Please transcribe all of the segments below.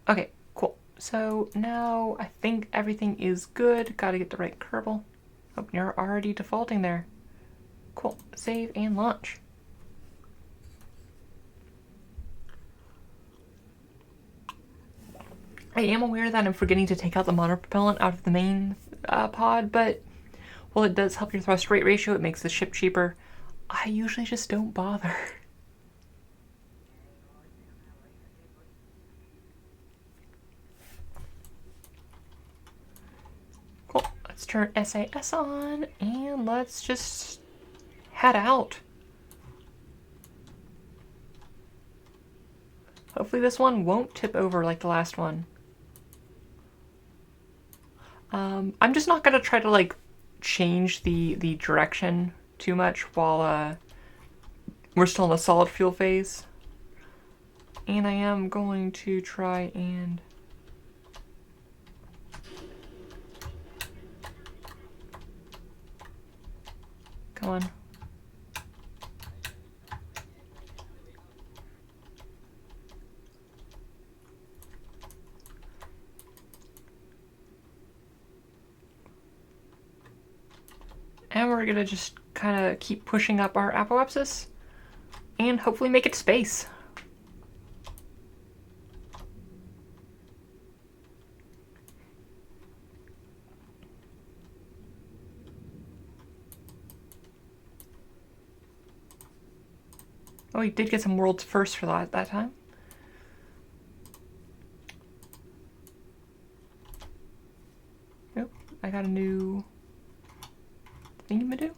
Okay, cool. So now I think everything is good. Gotta get the right Kerbal. Oh, you're already defaulting there. Cool. Save and launch. I am aware that I'm forgetting to take out the monopropellant out of the main pod, but while it does help your thrust rate ratio, it makes the ship cheaper. I usually just don't bother. Cool. Let's turn SAS on and let's just head out. Hopefully this one won't tip over like the last one. I'm just not gonna try to like change the direction too much while we're still in the solid fuel phase. And I am going to try and come on. And we're gonna just kind of keep pushing up our apoapsis and hopefully make it to space. Oh, we did get some world's first for that time. Nope, I got a new thingamadoo.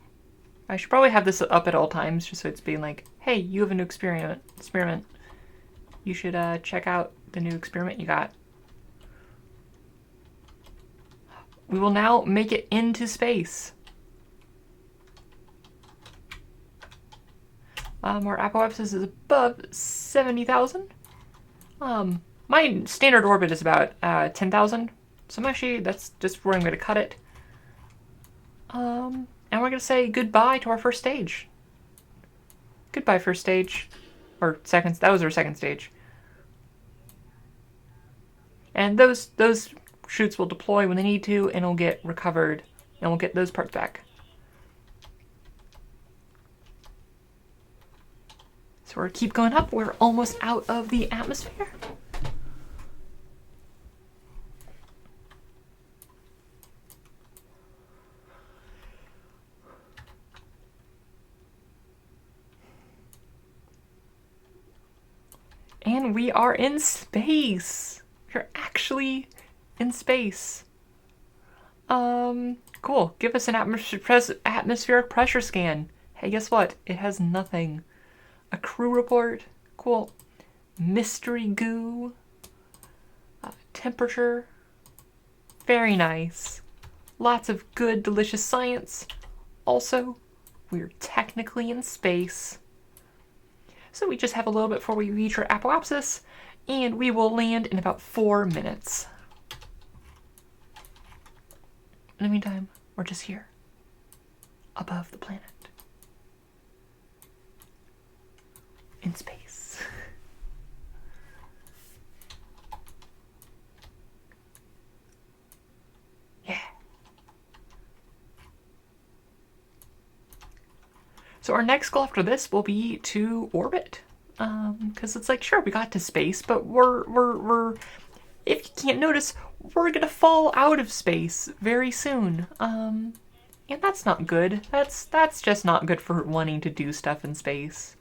I should probably have this up at all times just so it's being like, hey, you have a new experiment. You should check out the new experiment you got. We will now make it into space. Our apoapsis is above 70,000. My standard orbit is about 10,000. So I'm actually, that's just where I'm going to cut it. And we're going to say goodbye to our first stage. Goodbye, first stage. Or second, that was our second stage. And those chutes will deploy when they need to, and will get recovered, and we'll get those parts back. So we're keep going up. We're almost out of the atmosphere. And we are in space. We're actually in space. Cool. Give us an atmospheric pressure scan. Hey, guess what? It has nothing. A crew report. Cool. Mystery goo. Temperature. Very nice. Lots of good, delicious science. Also, we're technically in space. So we just have a little bit before we reach our apoapsis, and we will land in about 4 minutes. In the meantime, we're just here, above the planet, in space. Yeah. So our next goal after this will be to orbit. Because it's like, sure, we got to space, but we're if you can't notice, we're gonna fall out of space very soon. And that's not good. That's just not good for wanting to do stuff in space.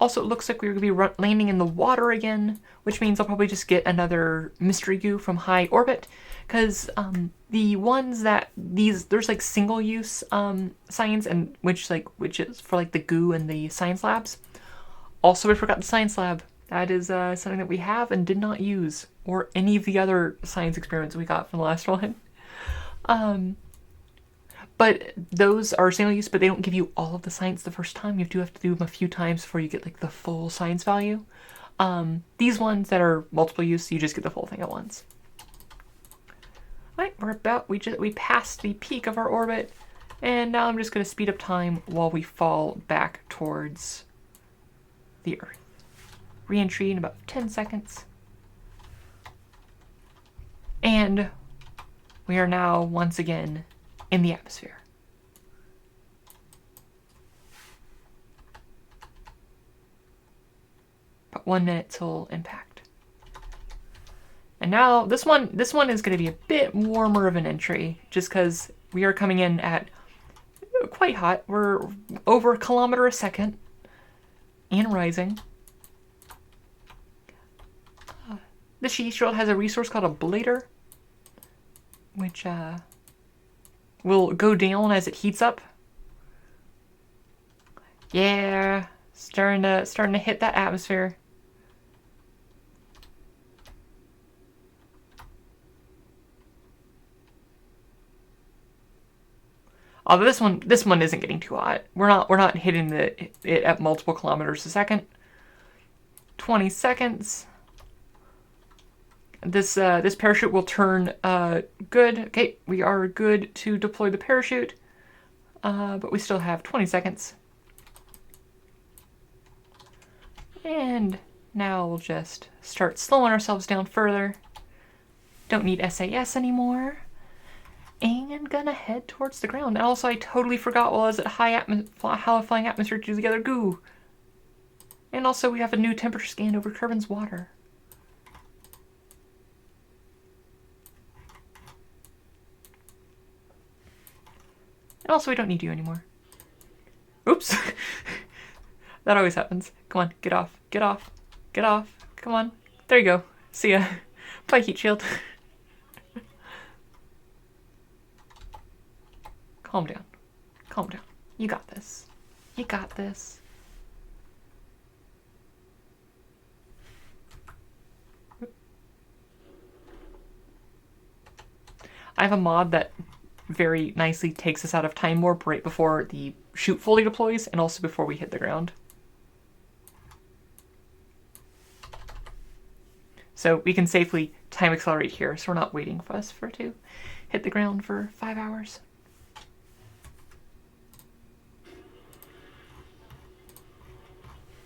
Also, it looks like we're going to be landing in the water again, which means I'll probably just get another mystery goo from high orbit, because the ones that there's like single use science, and which is for like the goo and the science labs. Also, we forgot the science lab. That is something that we have and did not use, or any of the other science experiments we got from the last one. But those are single use, but they don't give you all of the science the first time. You do have to do them a few times before you get like the full science value. These ones that are multiple use, you just get the full thing at once. All right, we passed the peak of our orbit, And now I'm just going to speed up time while we fall back towards the Earth. Re-entry in about 10 seconds. And we are now once again in the atmosphere. About 1 minute till impact. And now this one is going to be a bit warmer of an entry, just because we are coming in at quite hot. We're over a kilometer a second and rising. The shield has a resource called a blader, which will go down as it heats up. Yeah, starting to hit that atmosphere. Although this one isn't getting too hot. We're not hitting it at multiple kilometers a second. 20 seconds. This parachute will turn good. Okay, we are good to deploy the parachute, but we still have 20 seconds. And now we'll just start slowing ourselves down further. Don't need SAS anymore. And gonna head towards the ground. And also, I totally forgot while I was at high flying atmosphere to do the other goo. And also, we have a new temperature scan over Kerbin's water. And also, we don't need you anymore. Oops. That always happens. Come on, get off, get off, get off. Come on. There you go. See ya. Bye, heat shield. Calm down. Calm down. You got this. You got this. I have a mod that very nicely takes us out of time warp right before the chute fully deploys and also before we hit the ground. So we can safely time accelerate here, so we're not waiting for us to hit the ground for 5 hours.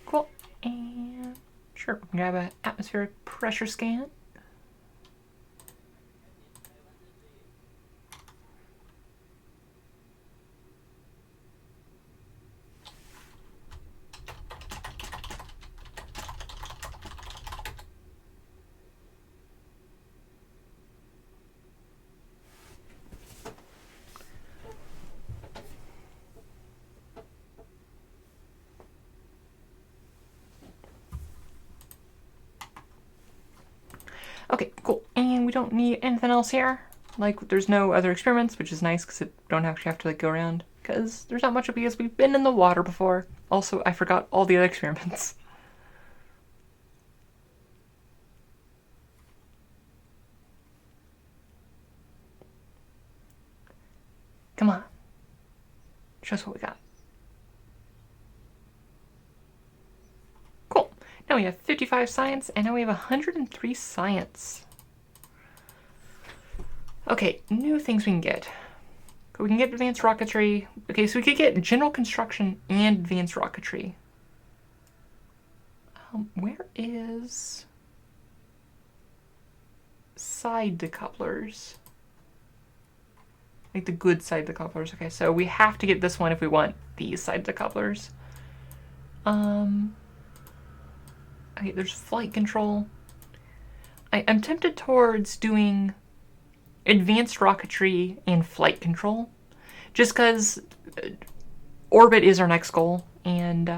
Cool. And sure, we can grab an atmospheric pressure scan. Okay, cool. And we don't need anything else here. Like, there's no other experiments, which is nice because it don't actually have to like go around. Because there's not much of because we've been in the water before. Also, I forgot all the other experiments. Come on. Show us what we got. Cool. Now we have 55 science, and now we have 103 science. Okay, new things we can get. We can get advanced rocketry. Okay, so we could get general construction and advanced rocketry. Where is side decouplers? Like the good side decouplers. Okay, so we have to get this one if we want these side decouplers. Okay, there's flight control. I'm tempted towards doing advanced rocketry and flight control, just because orbit is our next goal, and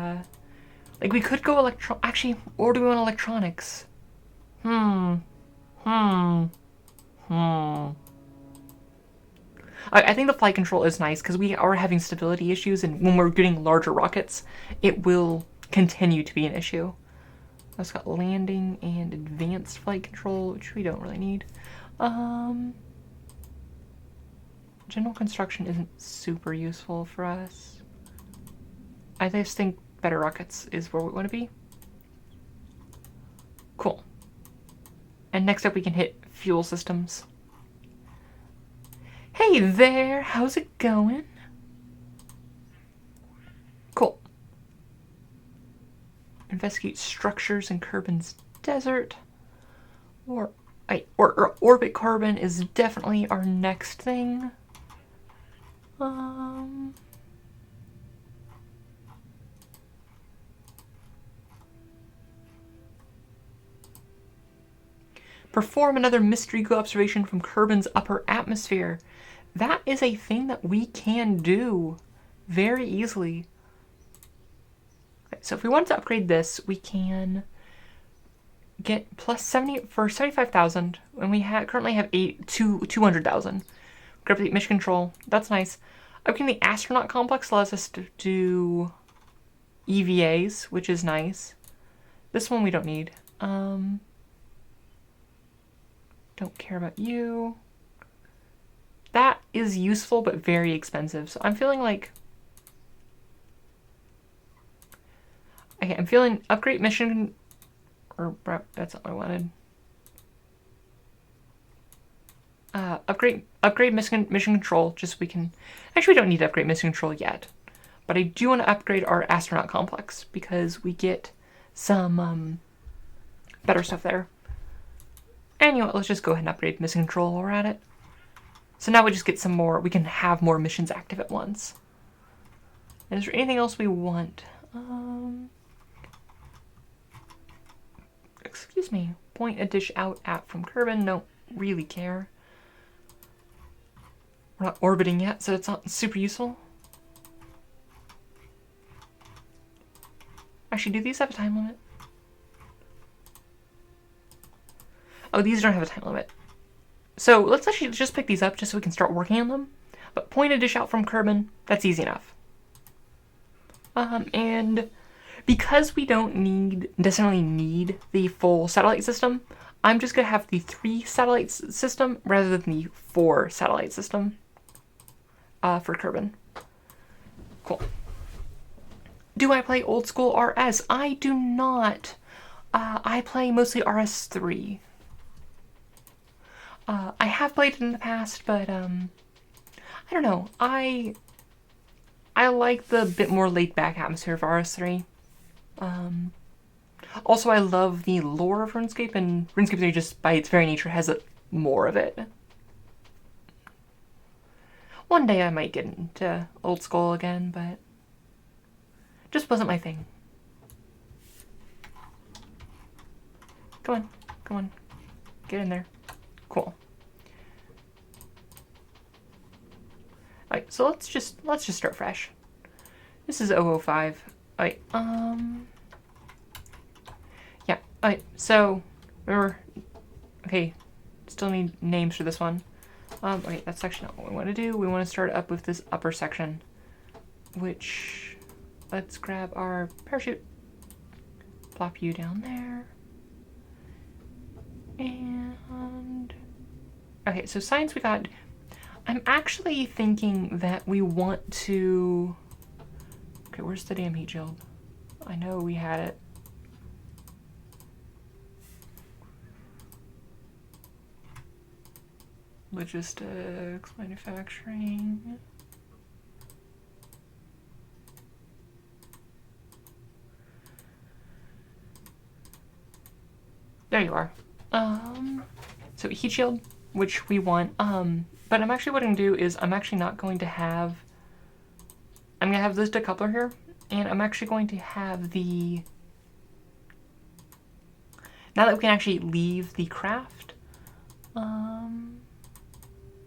like we could go actually, or do we want electronics? I think the flight control is nice because we are having stability issues, and when we're getting larger rockets, it will continue to be an issue. I've got landing and advanced flight control, which we don't really need. General construction isn't super useful for us. I just think better rockets is where we want to be. Cool. And next up we can hit fuel systems. Hey there, how's it going? investigate structures in Kerbin's desert. Or orbit Kerbin is definitely our next thing. Perform another mystery goo observation from Kerbin's upper atmosphere. That is a thing that we can do very easily. Okay, so if we wanted to upgrade this, we can get plus 70 for 75,000, and we currently have 200,000. Gravity mission control, that's nice. Upgrading the astronaut complex allows us to do EVAs, which is nice. This one we don't need. Don't care about you. That is useful but very expensive. So I'm feeling like, okay, I'm feeling upgrade mission, or that's not what I wanted. Upgrade mission control, just so we can, actually we don't need to upgrade mission control yet, but I do want to upgrade our astronaut complex because we get some better stuff there. And you know what, let's just go ahead and upgrade mission control while we're at it. So now we just get some more, we can have more missions active at once. And is there anything else we want? Excuse me, point a dish out at from Kerbin, don't really care. We're not orbiting yet, so it's not super useful. Actually, do these have a time limit? Oh, these don't have a time limit. So let's actually just pick these up just so we can start working on them. But point a dish out from Kerbin, that's easy enough. And because we don't necessarily need the full satellite system, I'm just gonna have the 3 satellite system rather than the 4 satellite system for Kerbin. Cool. Do I play old school RS? I do not. I play mostly RS3. I have played it in the past, but I don't know. I like the bit more laid-back atmosphere of RS3. Also, I love the lore of RuneScape, and RuneScape 3 just by its very nature has more of it. One day I might get into old school again, but just wasn't my thing. Come on, come on, get in there. Cool. Alright, so let's just start fresh. This is 005. Alright, yeah, alright, so remember, okay, still need names for this one. Okay, that's actually not what we want to do. We want to start up with this upper section, which, let's grab our parachute, plop you down there, and, okay, so science we got. I'm actually thinking that we want to, okay, where's the damn heat shield? I know we had it. Logistics, manufacturing. There you are. So heat shield, which we want. But I'm actually what I'm gonna do is I'm actually not going to have. I'm gonna have this decoupler here, and I'm actually going to have the. Now that we can actually leave the craft.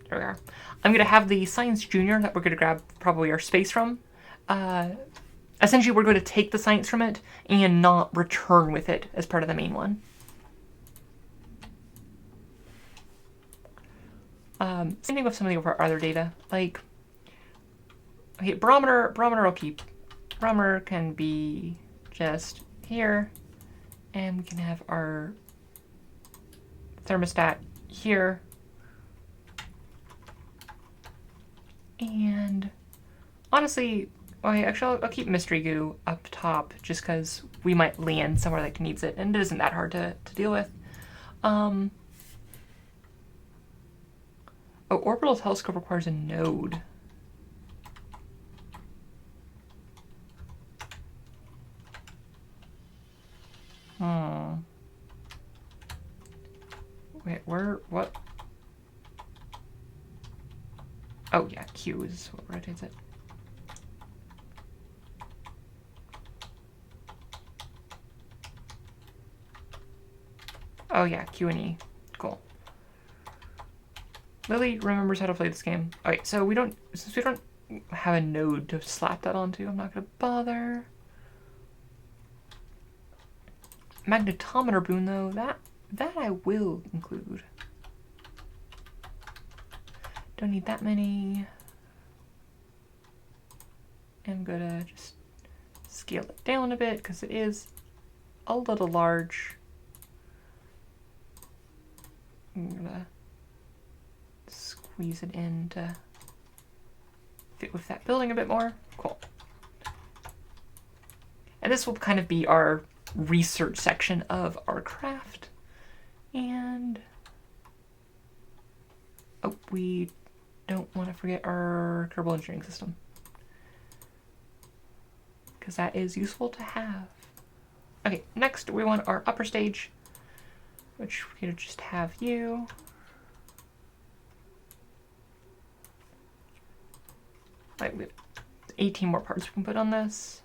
There we are. I'm gonna have the Science Junior that we're gonna grab probably our space from. Essentially, we're going to take the science from it and not return with it as part of the main one. Same thing with some of our other data, like, okay, barometer will keep. Barometer can be just here, and we can have our thermostat here. And honestly, okay, actually I'll keep Mystery Goo up top just because we might land somewhere that needs it, and it isn't that hard to deal with. Oh, orbital telescope requires a node. Wait, what? Oh yeah, Q is what rotates it. Oh yeah, Q and E. Cool. Lily remembers how to play this game. Alright, so since we don't have a node to slap that onto, I'm not gonna bother. Magnetometer boon though, that I will include. Don't need that many. I'm gonna just scale it down a bit because it is a little large. I'm gonna squeeze it in to fit with that building a bit more. Cool. And this will kind of be our research section of our craft. And oh, we don't want to forget our Kerbal engineering system, because that is useful to have. Okay, next we want our upper stage, which we could just have you. Right, we have 18 more parts we can put on this.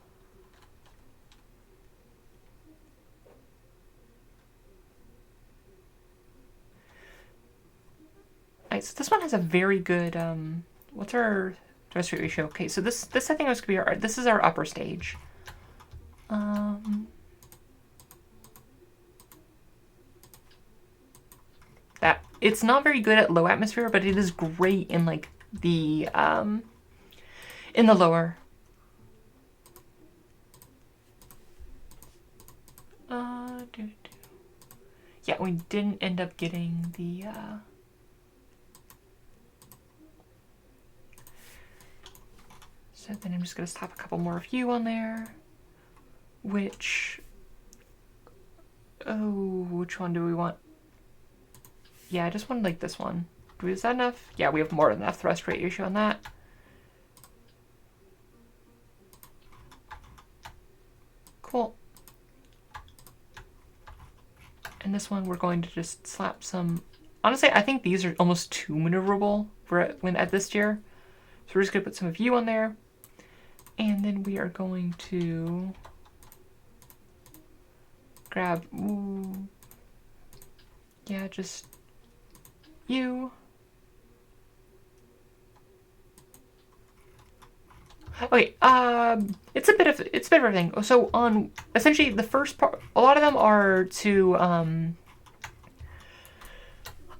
Alright, so this one has a very good, what's our thrust rate ratio? Okay, so this I think is gonna be this is our upper stage. That it's not very good at low atmosphere, but it is great in like the in the lower. Yeah, we didn't end up getting the so then I'm just gonna slap a couple more of you on there. Which which one do we want? Yeah, I just wanted like this one. Is that enough? Yeah, we have more than enough thrust rate ratio on that. Cool. And this one we're going to just slap some. Honestly, I think these are almost too maneuverable for at this tier. So we're just gonna put some of you on there. And then we are going to grab, yeah, just you. Okay, it's a bit of everything. So on essentially the first part, a lot of them are to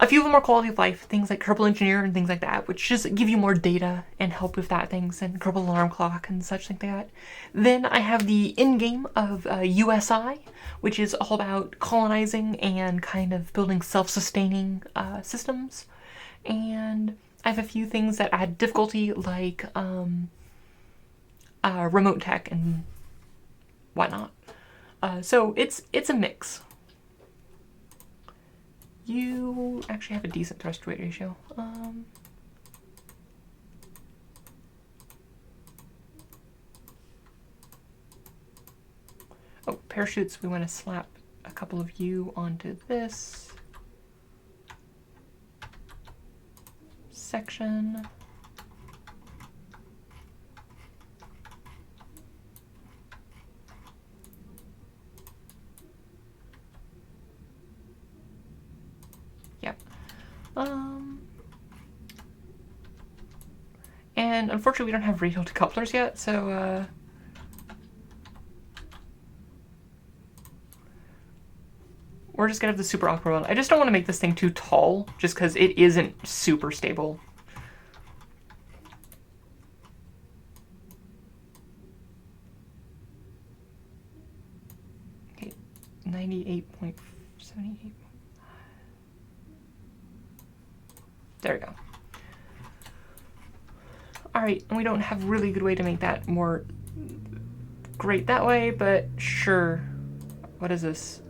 a few of them are quality of life, things like Kerbal Engineer and things like that, which just give you more data and help with that things, and Kerbal Alarm Clock and such like that. Then I have the in-game of USI, which is all about colonizing and kind of building self-sustaining systems. And I have a few things that add difficulty, like remote tech and whatnot. So it's a mix. You actually have a decent thrust weight ratio. Oh, parachutes, we want to slap a couple of you onto this section. Yep. And unfortunately we don't have radial decouplers yet, so we're just gonna have the super awkward one. I just don't want to make this thing too tall, just because it isn't super stable. Okay, 98.78. There we go. Alright, and we don't have really good way to make that more great that way, but sure. What is this?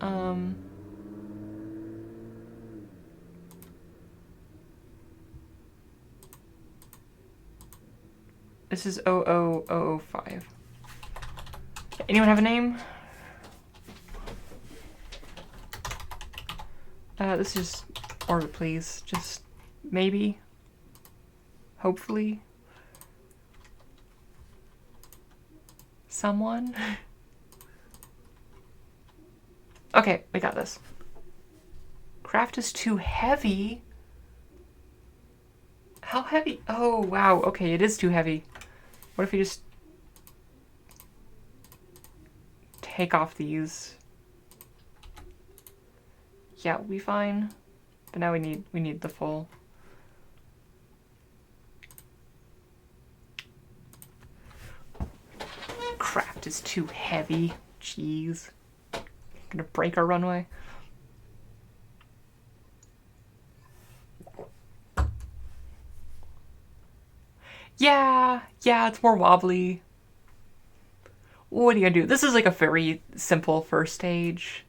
This is 00005. Anyone have a name? This is just orbit, please. Just maybe. Hopefully. Someone. Okay, we got this. Craft is too heavy. How heavy? Oh, wow. Okay, it is too heavy. What if we just take off these? Yeah, we'll be fine. But now we need the full. Craft is too heavy. Jeez. Gonna break our runway. Yeah, it's more wobbly. What are you gonna do? This is like a very simple first stage.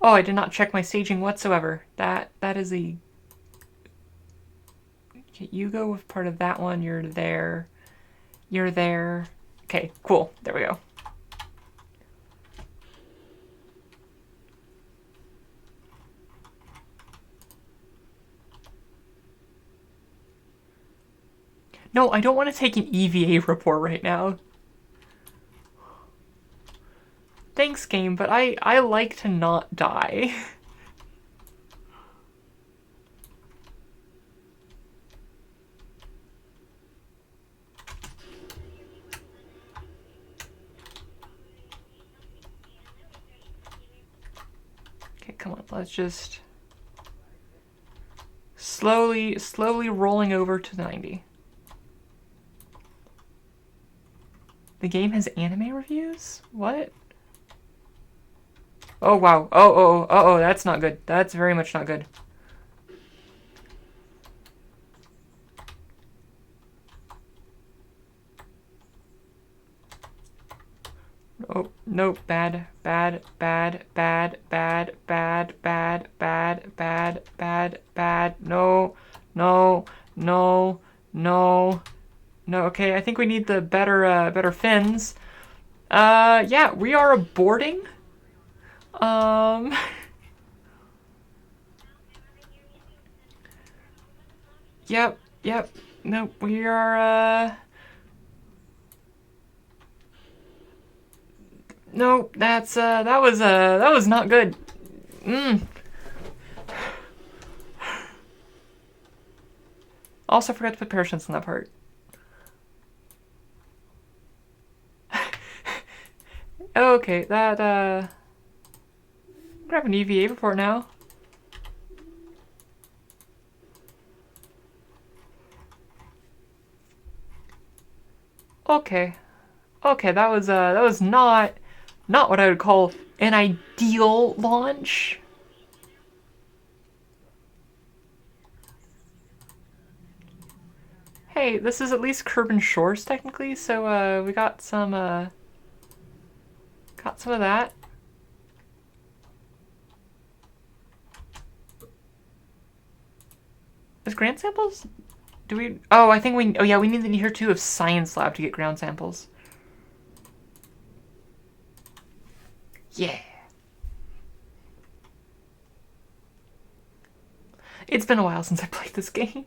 Oh, I did not check my staging whatsoever. That is a... Okay, you go with part of that one. You're there. You're there. Okay, cool. There we go. No, I don't want to take an EVA report right now. Thanks, game, but I like to not die. Okay, come on, let's just... Slowly rolling over to 90. The game has anime reviews? What? Oh, wow. Oh, that's not good. That's very much not good. Oh, no, bad. No, okay, I think we need the better fins. Yeah, we are aborting. Yep. No, we are, no, that was not good. Also forgot to put parachutes on that part. Okay, grab an EVA report now. Okay, that was not what I would call an ideal launch. Hey, this is at least Kerbal Shores technically, so we got some of that. Is ground samples? Do we? Oh, I think we. Oh yeah, we need the year 2 of Science Lab to get ground samples. Yeah. It's been a while since I played this game.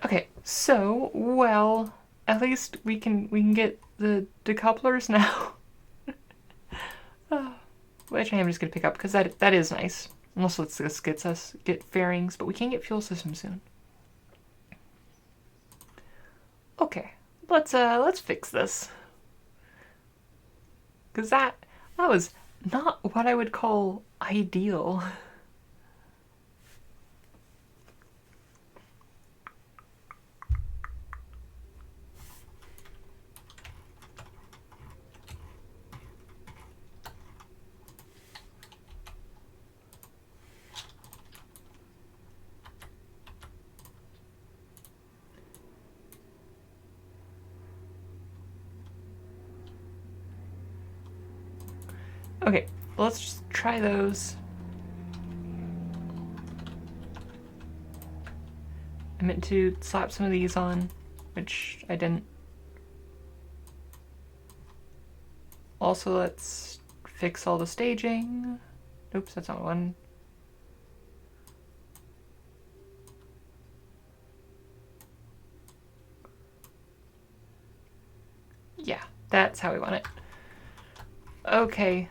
Okay, so well, at least we can get the decouplers now. Which I am just gonna pick up because that is nice. Also, this gets us get fairings, but we can get fuel system soon. Okay, let's fix this. Cause that was not what I would call ideal. Okay, let's just try those. I meant to slap some of these on, which I didn't. Also, let's fix all the staging. Oops, that's not one. Yeah, that's how we want it. Okay,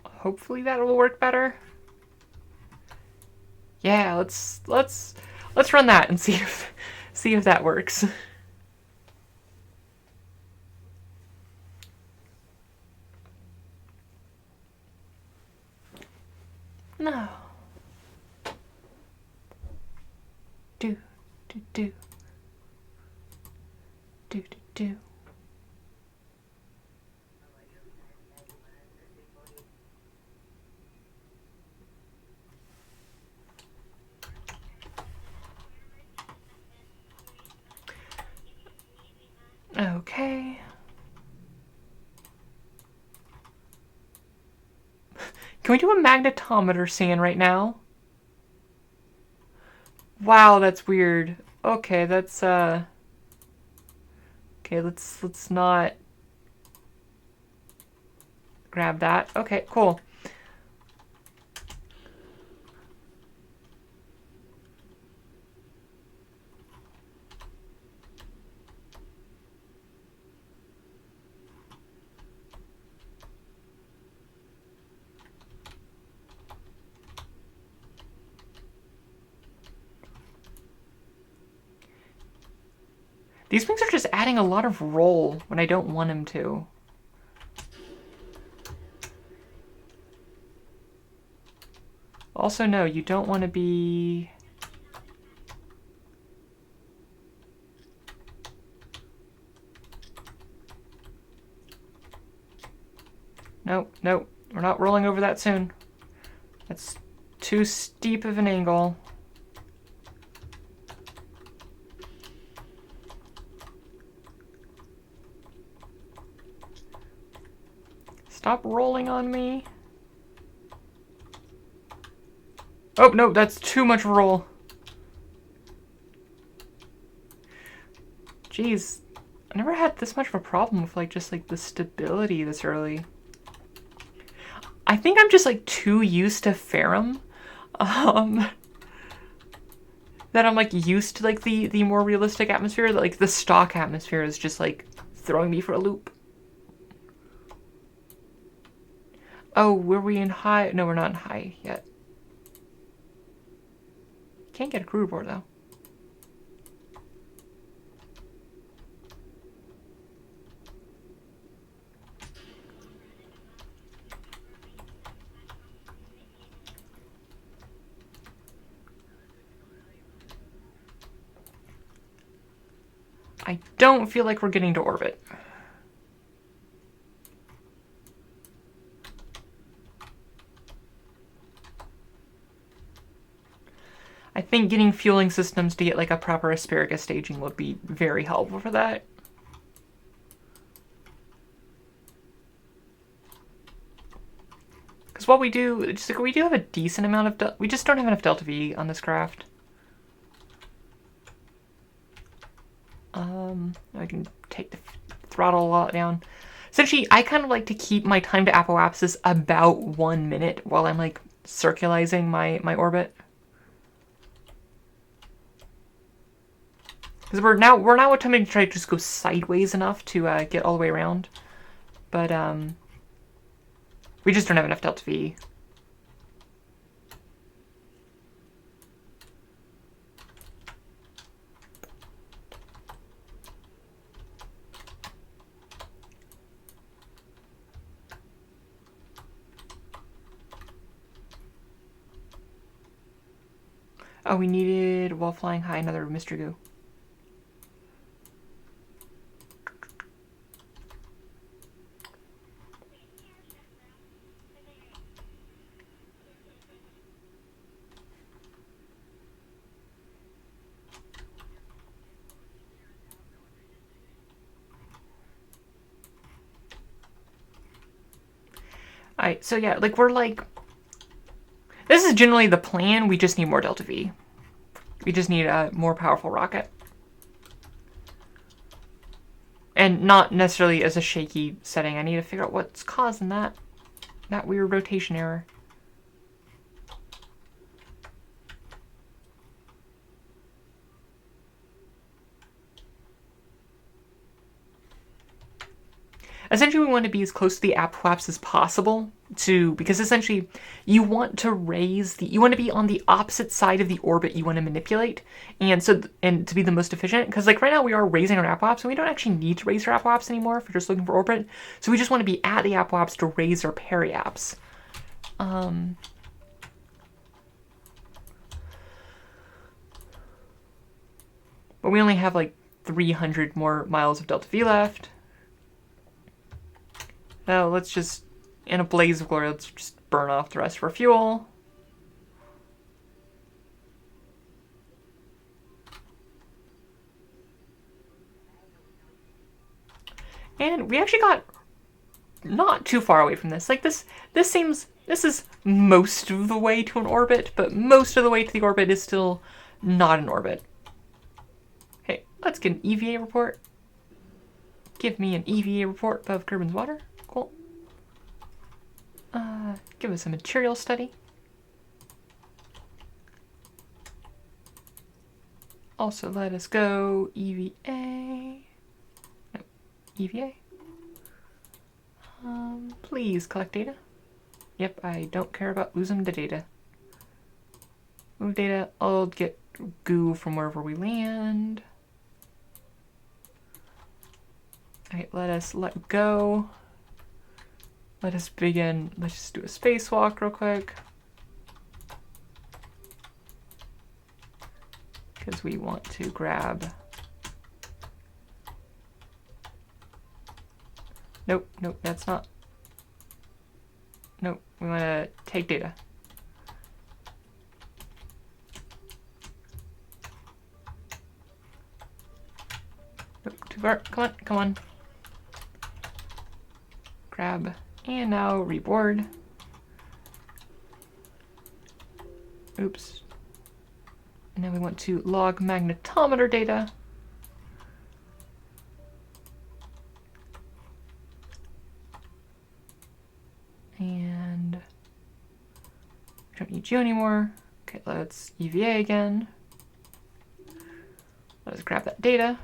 hopefully that will work better. Yeah, let's run that and see if that works. No. Do do do do do do. Okay. Can we do a magnetometer scan right now? Wow, that's weird. Okay, that's okay, let's not grab that. Okay, cool. These things are just adding a lot of roll when I don't want them to. Also, no, you don't want to be... Nope, nope, we're not rolling over that soon. That's too steep of an angle. Stop rolling on me. Oh, no, that's too much roll. Jeez, I never had this much of a problem with just the stability this early. I think I'm just too used to Ferrum. That I'm used to the more realistic atmosphere. That the stock atmosphere is just throwing me for a loop. Oh, were we in high? No, we're not in high yet. Can't get a crew report though. I don't feel like we're getting to orbit. I think getting fueling systems to get a proper asparagus staging would be very helpful for that. Because what we do, we do have a decent amount of, we just don't have enough delta V on this craft. I can take the throttle a lot down. Essentially, I kind of like to keep my time to apoapsis about 1 minute while I'm circulating my orbit. Because we're now attempting to try to just go sideways enough to get all the way around, but we just don't have enough delta V. Oh, we needed, while flying high, another mystery goo. Alright, so yeah, like we're like... This is generally the plan, we just need more Delta V. We just need a more powerful rocket. And not necessarily as a shaky setting. I need to figure out what's causing that weird rotation error. Essentially, we want to be as close to the apoapse as possible because essentially you want to you want to be on the opposite side of the orbit you want to manipulate, and to be the most efficient. Because like right now we are raising our apoapse, and we don't actually need to raise our apoapse anymore if we're just looking for orbit. So we just want to be at the apoapse to raise our periapse. But we only have like 300 more miles of Delta V left. Now let's just, in a blaze of glory, let's just burn off the rest of our fuel. And we actually got not too far away from this. Like this is most of the way to an orbit, but most of the way to the orbit is still not an orbit. Okay, let's get an EVA report. Give me an EVA report above Kerbin's water. Cool. Give us a material study. Also, let us go EVA. No, EVA. Please collect data. Yep, I don't care about losing the data. Move data. I'll get goo from wherever we land. Alright, let us let go. Let us begin. Let's just do a spacewalk real quick. Because we want to grab... Nope, that's not... Nope, we want to take data. Nope, too far. Come on. Grab. And now reboard. Oops. And then we want to log magnetometer data. And we don't need you anymore. Okay, let's EVA again. Let's grab that data.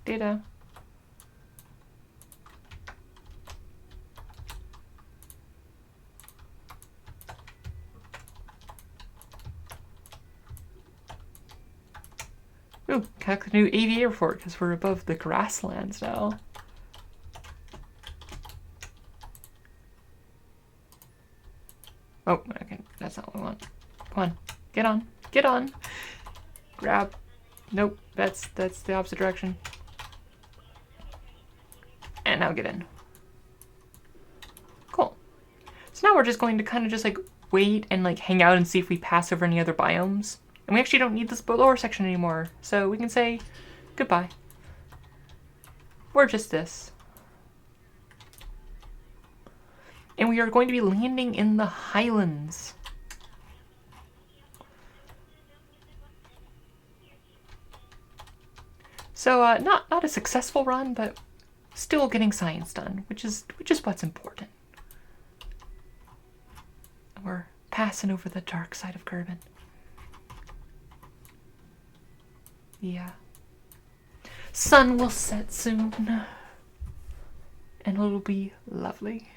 Data. Ooh, collect the new AVA report because we're above the grasslands now. Oh, okay, that's not what we want. Come on, get on. Grab. Nope, that's the opposite direction. And now get in. Cool. So now we're just going to kind of just like wait and like hang out and see if we pass over any other biomes. And we actually don't need this lower section anymore. So we can say goodbye. We're just this. And we are going to be landing in the Highlands. So not a successful run, but still getting science done, which is what's important. We're passing over the dark side of Kerbin. Yeah. Sun will set soon. And it'll be lovely.